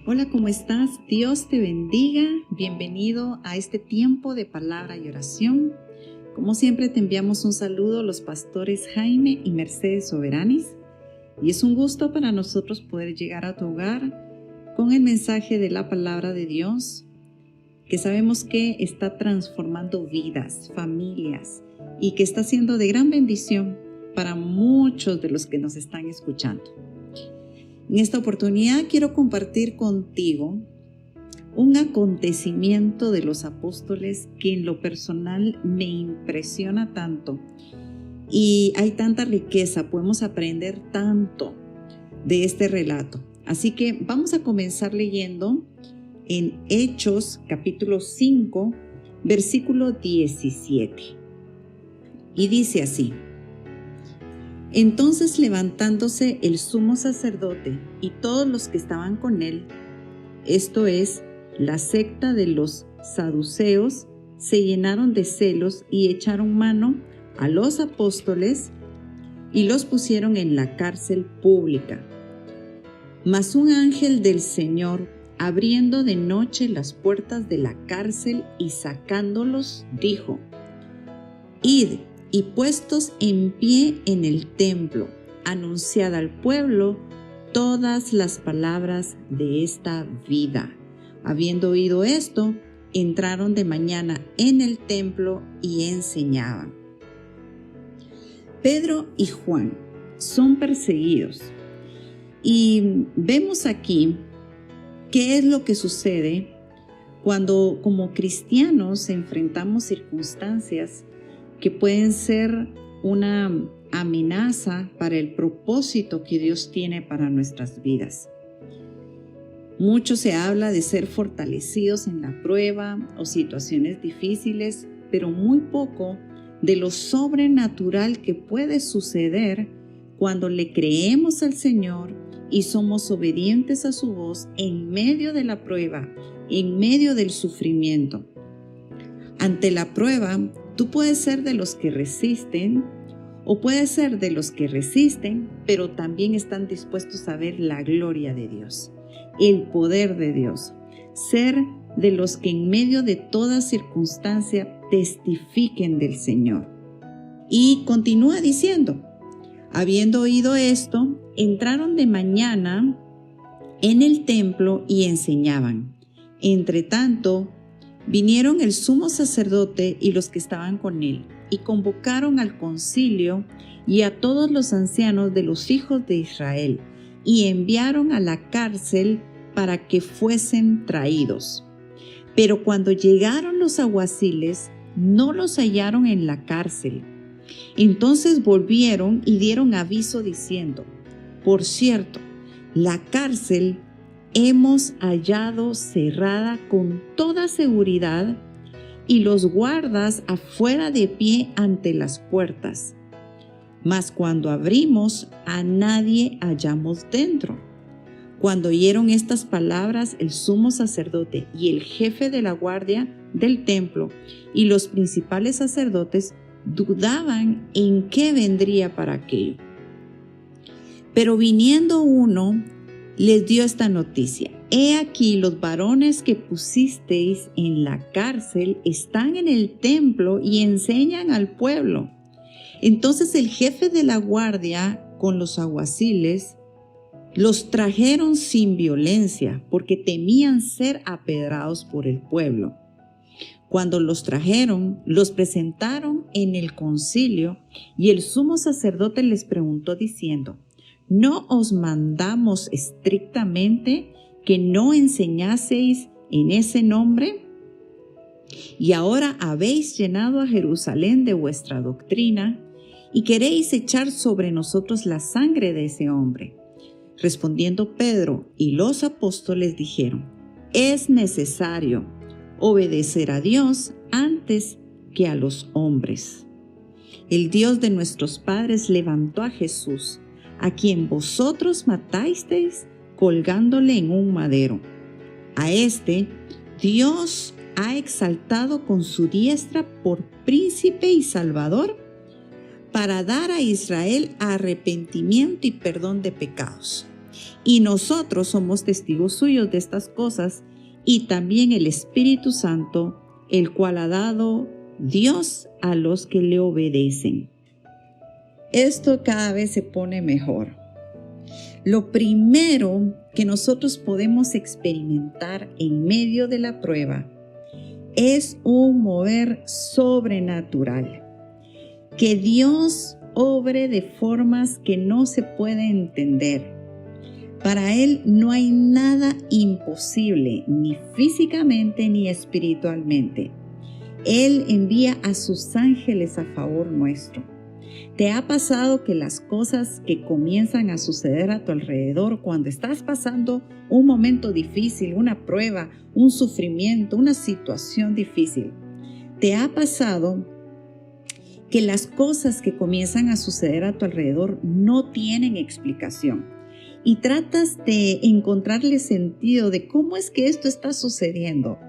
Hola, ¿cómo estás? Dios te bendiga. Bienvenido a este tiempo de palabra y oración. Como siempre te enviamos un saludo a los pastores Jaime y Mercedes Soberanis. Y es un gusto para nosotros poder llegar a tu hogar con el mensaje de la palabra de Dios, que sabemos que está transformando vidas, familias y que está siendo de gran bendición para muchos de los que nos están escuchando. En esta oportunidad quiero compartir contigo un acontecimiento de los apóstoles que en lo personal me impresiona tanto y hay tanta riqueza, podemos aprender tanto de este relato. Así que vamos a comenzar leyendo en Hechos capítulo 5, versículo 17. Y dice así: Entonces, levantándose el sumo sacerdote y todos los que estaban con él, esto es, la secta de los saduceos, se llenaron de celos y echaron mano a los apóstoles y los pusieron en la cárcel pública. Mas un ángel del Señor, abriendo de noche las puertas de la cárcel y sacándolos, dijo: Id, y puestos en pie en el templo, anunciad al pueblo todas las palabras de esta vida. Habiendo oído esto, entraron de mañana en el templo y enseñaban. Pedro y Juan son perseguidos y vemos aquí qué es lo que sucede cuando como cristianos enfrentamos circunstancias que pueden ser una amenaza para el propósito que Dios tiene para nuestras vidas. Mucho se habla de ser fortalecidos en la prueba o situaciones difíciles, pero muy poco de lo sobrenatural que puede suceder cuando le creemos al Señor y somos obedientes a su voz en medio de la prueba, en medio del sufrimiento. Ante la prueba, tú puedes ser de los que resisten o puedes ser de los que resisten, pero también están dispuestos a ver la gloria de Dios, el poder de Dios. Ser de los que en medio de toda circunstancia testifiquen del Señor. Y continúa diciendo: habiendo oído esto, entraron de mañana en el templo y enseñaban. Entre tanto, vinieron el sumo sacerdote y los que estaban con él, y convocaron al concilio y a todos los ancianos de los hijos de Israel, y enviaron a la cárcel para que fuesen traídos. Pero cuando llegaron los alguaciles, no los hallaron en la cárcel. Entonces volvieron y dieron aviso diciendo: Por cierto, la cárcel hemos hallado cerrada con toda seguridad y los guardas afuera de pie ante las puertas. Mas cuando abrimos, a nadie hallamos dentro. Cuando oyeron estas palabras, el sumo sacerdote y el jefe de la guardia del templo y los principales sacerdotes dudaban en qué vendría para aquello. Pero viniendo uno, les dio esta noticia: He aquí, los varones que pusisteis en la cárcel están en el templo y enseñan al pueblo. Entonces el jefe de la guardia con los alguaciles los trajeron sin violencia, porque temían ser apedrados por el pueblo. Cuando los trajeron, los presentaron en el concilio, y el sumo sacerdote les preguntó diciendo: ¿No os mandamos estrictamente que no enseñaseis en ese nombre? Y ahora habéis llenado a Jerusalén de vuestra doctrina y queréis echar sobre nosotros la sangre de ese hombre. Respondiendo Pedro y los apóstoles dijeron: Es necesario obedecer a Dios antes que a los hombres. El Dios de nuestros padres levantó a Jesús, a quien vosotros matasteis colgándole en un madero. A este Dios ha exaltado con su diestra por príncipe y salvador, para dar a Israel arrepentimiento y perdón de pecados. Y nosotros somos testigos suyos de estas cosas, y también el Espíritu Santo, el cual ha dado Dios a los que le obedecen. Esto cada vez se pone mejor. Lo primero que nosotros podemos experimentar en medio de la prueba es un mover sobrenatural. Que Dios obre de formas que no se puede entender. Para Él no hay nada imposible, ni físicamente ni espiritualmente. Él envía a sus ángeles a favor nuestro. ¿Te ha pasado que las cosas que comienzan a suceder a tu alrededor cuando estás pasando un momento difícil, una prueba, un sufrimiento, una situación difícil? ¿Te ha pasado que las cosas que comienzan a suceder a tu alrededor no tienen explicación? Y tratas de encontrarle sentido de cómo es que esto está sucediendo,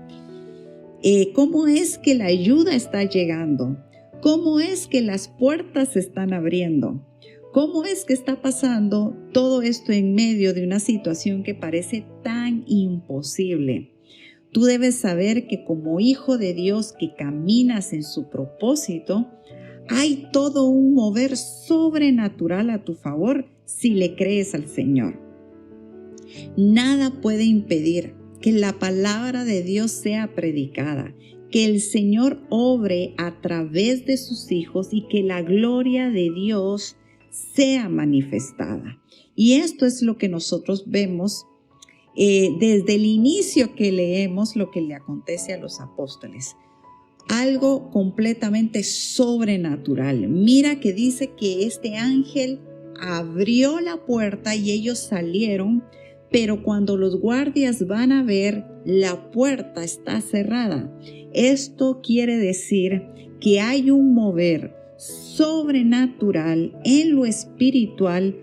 cómo es que la ayuda está llegando, cómo es que las puertas se están abriendo, cómo es que está pasando todo esto en medio de una situación que parece tan imposible. Tú debes saber que como hijo de Dios que caminas en su propósito, hay todo un mover sobrenatural a tu favor si le crees al Señor. Nada puede impedir que la palabra de Dios sea predicada, que el Señor obre a través de sus hijos y que la gloria de Dios sea manifestada. Y esto es lo que nosotros vemos desde el inicio que leemos lo que le acontece a los apóstoles. Algo completamente sobrenatural. Mira que dice que este ángel abrió la puerta y ellos salieron, pero cuando los guardias van a ver, la puerta está cerrada. Esto quiere decir que hay un mover sobrenatural en lo espiritual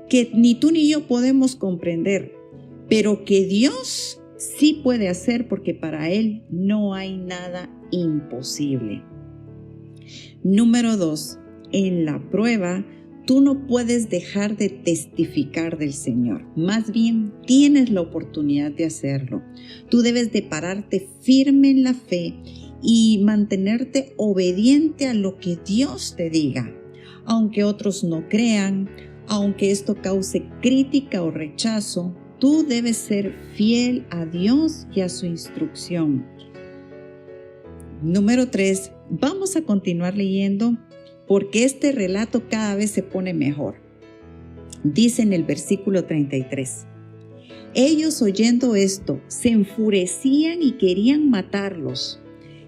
que ni tú ni yo podemos comprender, pero que Dios sí puede hacer porque para Él no hay nada imposible. Número 2, en la prueba, tú no puedes dejar de testificar del Señor. Más bien, tienes la oportunidad de hacerlo. Tú debes de pararte firme en la fe y mantenerte obediente a lo que Dios te diga. Aunque otros no crean, aunque esto cause crítica o rechazo, tú debes ser fiel a Dios y a su instrucción. Número 3, vamos a continuar leyendo porque este relato cada vez se pone mejor. Dice en el versículo 33, ellos oyendo esto se enfurecían y querían matarlos.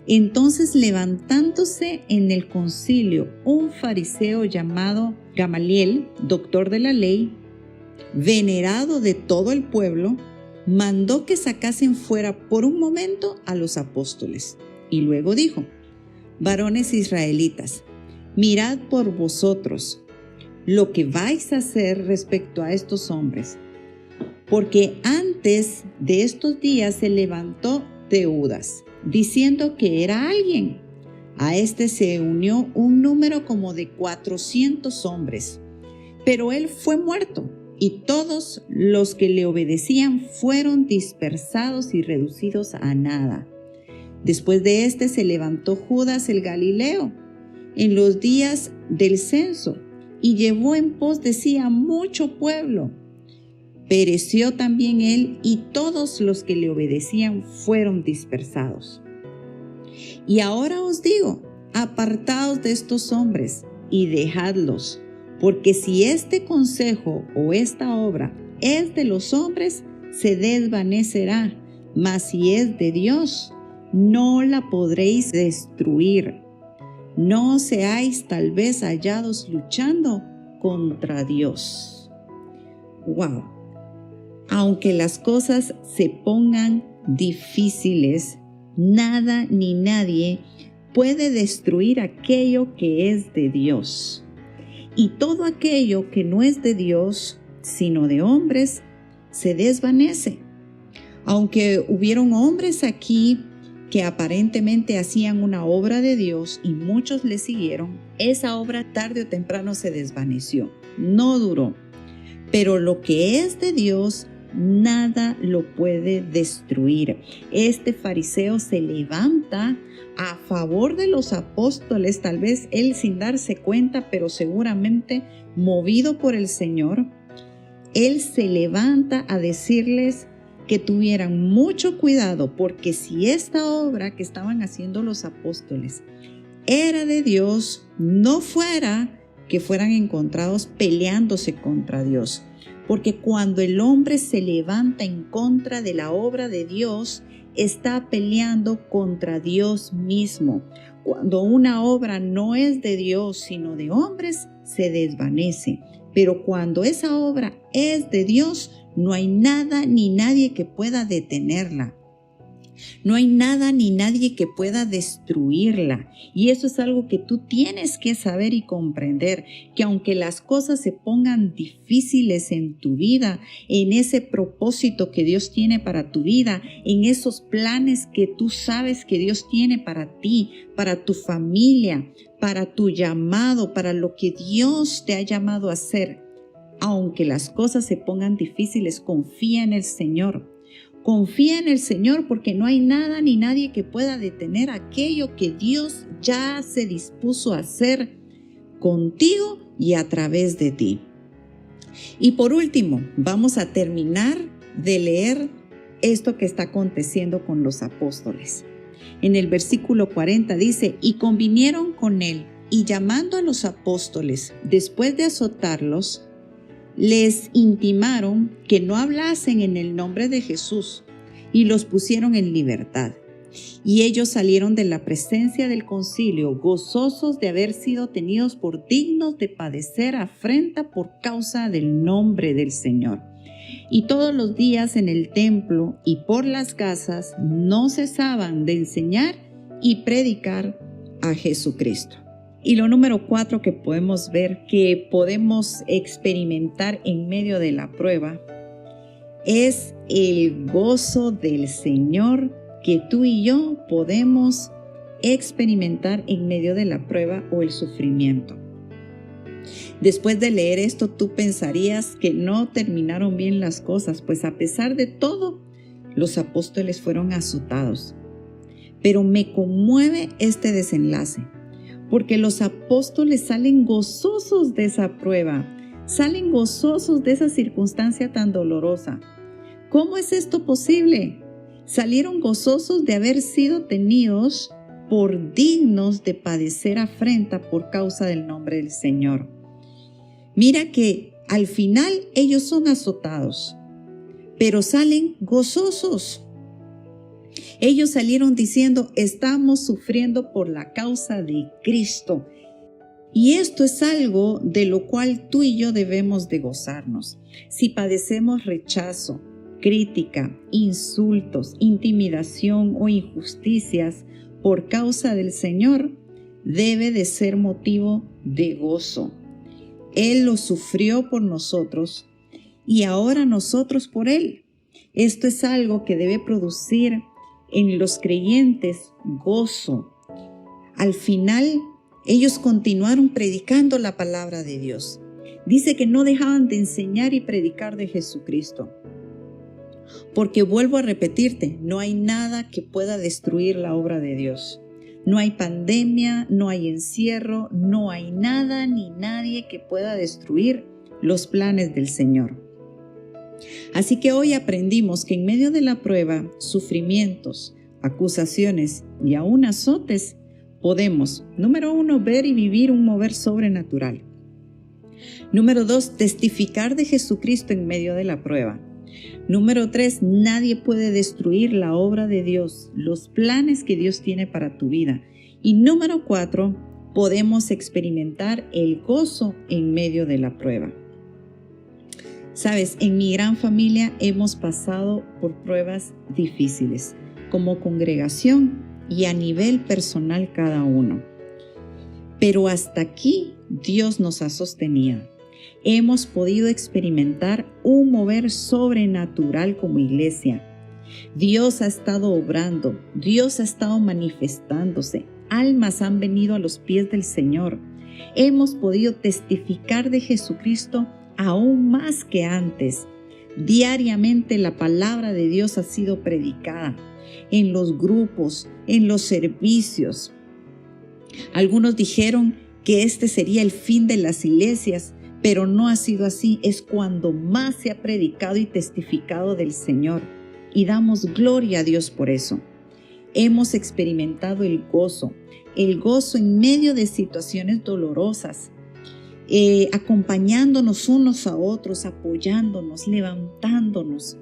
Entonces levantándose en el concilio un fariseo llamado Gamaliel, doctor de la ley, venerado de todo el pueblo, mandó que sacasen fuera por un momento a los apóstoles. Y luego dijo, varones israelitas, mirad por vosotros lo que vais a hacer respecto a estos hombres, porque antes de estos días se levantó Teudas, diciendo que era alguien. A este se unió un número como de 400 hombres, pero él fue muerto, y todos los que le obedecían fueron dispersados y reducidos a nada. Después de este se levantó Judas el Galileo en los días del censo y llevó en pos de sí a mucho pueblo. Pereció también él y todos los que le obedecían fueron dispersados. Y ahora os digo, apartaos de estos hombres y dejadlos, porque si este consejo o esta obra es de los hombres, se desvanecerá, mas si es de Dios, no la podréis destruir. No seáis tal vez hallados luchando contra Dios. ¡Wow! Aunque las cosas se pongan difíciles, nada ni nadie puede destruir aquello que es de Dios. Y todo aquello que no es de Dios, sino de hombres, se desvanece. Aunque hubieron hombres aquí que aparentemente hacían una obra de Dios y muchos le siguieron, esa obra tarde o temprano se desvaneció, no duró. pero lo que es de Dios, nada lo puede destruir. Este fariseo se levanta a favor de los apóstoles, tal vez él sin darse cuenta, pero seguramente movido por el Señor. Él se levanta a decirles que tuvieran mucho cuidado, porque si esta obra que estaban haciendo los apóstoles era de Dios, no fuera que fueran encontrados peleándose contra Dios. Porque cuando el hombre se levanta en contra de la obra de Dios, está peleando contra Dios mismo. Cuando una obra no es de Dios, sino de hombres, se desvanece. Pero cuando esa obra es de Dios, no hay nada ni nadie que pueda detenerla. No hay nada ni nadie que pueda destruirla. Y eso es algo que tú tienes que saber y comprender, que aunque las cosas se pongan difíciles en tu vida, en ese propósito que Dios tiene para tu vida, en esos planes que tú sabes que Dios tiene para ti, para tu familia, para tu llamado, para lo que Dios te ha llamado a hacer, aunque las cosas se pongan difíciles, confía en el Señor. Confía en el Señor, porque no hay nada ni nadie que pueda detener aquello que Dios ya se dispuso a hacer contigo y a través de ti. Y por último, vamos a terminar de leer esto que está aconteciendo con los apóstoles. En el versículo 40 dice: y convinieron con él, y llamando a los apóstoles, después de azotarlos, les intimaron que no hablasen en el nombre de Jesús, y los pusieron en libertad. Y ellos salieron de la presencia del concilio, gozosos de haber sido tenidos por dignos de padecer afrenta por causa del nombre del Señor. Y todos los días en el templo y por las casas no cesaban de enseñar y predicar a Jesucristo. Y lo número 4 que podemos ver, que podemos experimentar en medio de la prueba, es el gozo del Señor que tú y yo podemos experimentar en medio de la prueba o el sufrimiento. Después de leer esto, tú pensarías que no terminaron bien las cosas, pues a pesar de todo, los apóstoles fueron azotados. Pero me conmueve este desenlace, porque los apóstoles salen gozosos de esa prueba, salen gozosos de esa circunstancia tan dolorosa. ¿Cómo es esto posible? Salieron gozosos de haber sido tenidos por dignos de padecer afrenta por causa del nombre del Señor. Mira que al final ellos son azotados, pero salen gozosos. Ellos salieron diciendo: estamos sufriendo por la causa de Cristo. Y esto es algo de lo cual tú y yo debemos de gozarnos. Si padecemos rechazo, crítica, insultos, intimidación o injusticias por causa del Señor, debe de ser motivo de gozo. Él lo sufrió por nosotros y ahora nosotros por Él. Esto es algo que debe producir en los creyentes gozo. Al final, ellos continuaron predicando la palabra de Dios. Dice que no dejaban de enseñar y predicar de Jesucristo. Porque vuelvo a repetirte, no hay nada que pueda destruir la obra de Dios. No hay pandemia, no hay encierro, no hay nada ni nadie que pueda destruir los planes del Señor. Así que hoy aprendimos que en medio de la prueba, sufrimientos, acusaciones y aún azotes, podemos, número 1, ver y vivir un mover sobrenatural. Número 2, testificar de Jesucristo en medio de la prueba. Número 3, nadie puede destruir la obra de Dios, los planes que Dios tiene para tu vida. Y número 4, podemos experimentar el gozo en medio de la prueba. Sabes, en mi gran familia hemos pasado por pruebas difíciles, como congregación y a nivel personal cada uno. Pero hasta aquí Dios nos ha sostenido. Hemos podido experimentar un mover sobrenatural como iglesia. Dios ha estado obrando, Dios ha estado manifestándose, almas han venido a los pies del Señor. Hemos podido testificar de Jesucristo aún más que antes. Diariamente la palabra de Dios ha sido predicada en los grupos, en los servicios. Algunos dijeron que este sería el fin de las iglesias, pero no ha sido así. Es cuando más se ha predicado y testificado del Señor. Y damos gloria a Dios por eso. Hemos experimentado el gozo en medio de situaciones dolorosas, acompañándonos unos a otros, apoyándonos, levantándonos,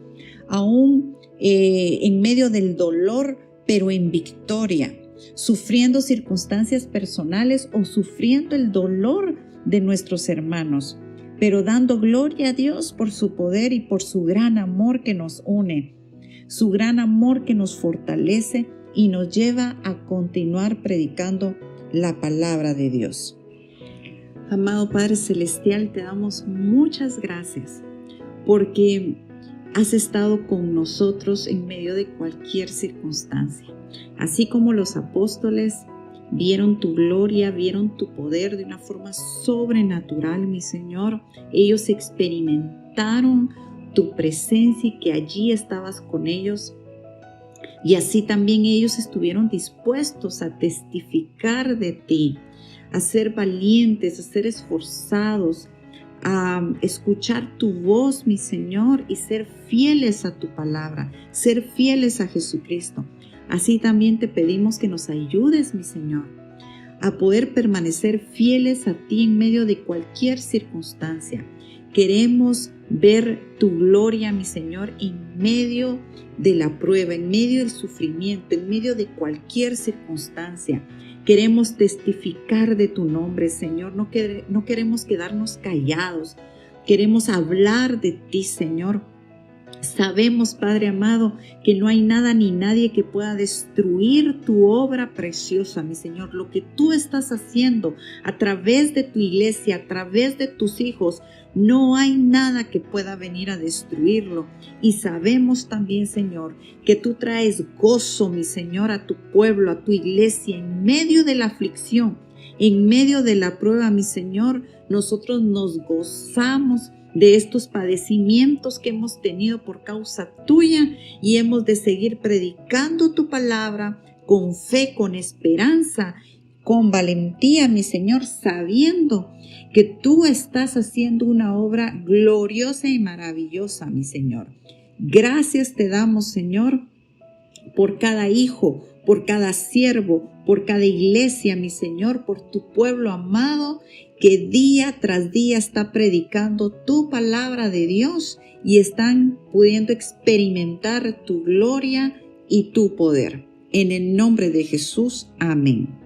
aún en medio del dolor, pero en victoria, sufriendo circunstancias personales o sufriendo el dolor de nuestros hermanos, pero dando gloria a Dios por su poder y por su gran amor que nos une, su gran amor que nos fortalece y nos lleva a continuar predicando la palabra de Dios. Amado Padre Celestial, te damos muchas gracias porque has estado con nosotros en medio de cualquier circunstancia. Así como los apóstoles vieron tu gloria, vieron tu poder de una forma sobrenatural, mi Señor. Ellos experimentaron tu presencia y que allí estabas con ellos. Y así también ellos estuvieron dispuestos a testificar de ti, a ser valientes, a ser esforzados, a escuchar tu voz, mi Señor, y ser fieles a tu palabra, ser fieles a Jesucristo. Así también te pedimos que nos ayudes, mi Señor, a poder permanecer fieles a ti en medio de cualquier circunstancia. Queremos ver tu gloria, mi Señor, en medio de la prueba, en medio del sufrimiento, en medio de cualquier circunstancia. Queremos testificar de tu nombre, Señor. No queremos quedarnos callados. Queremos hablar de ti, Señor. Sabemos, Padre amado, que no hay nada ni nadie que pueda destruir tu obra preciosa, mi Señor. Lo que tú estás haciendo a través de tu iglesia, a través de tus hijos, no hay nada que pueda venir a destruirlo. Y sabemos también, Señor, que tú traes gozo, mi Señor, a tu pueblo, a tu iglesia, en medio de la aflicción, en medio de la prueba, mi Señor. Nosotros nos gozamos de estos padecimientos que hemos tenido por causa tuya y hemos de seguir predicando tu palabra con fe, con esperanza, con valentía, mi Señor, sabiendo que tú estás haciendo una obra gloriosa y maravillosa, mi Señor. Gracias te damos, Señor, por cada hijo, por cada siervo, por cada iglesia, mi Señor, por tu pueblo amado que día tras día está predicando tu palabra de Dios y están pudiendo experimentar tu gloria y tu poder. En el nombre de Jesús, amén.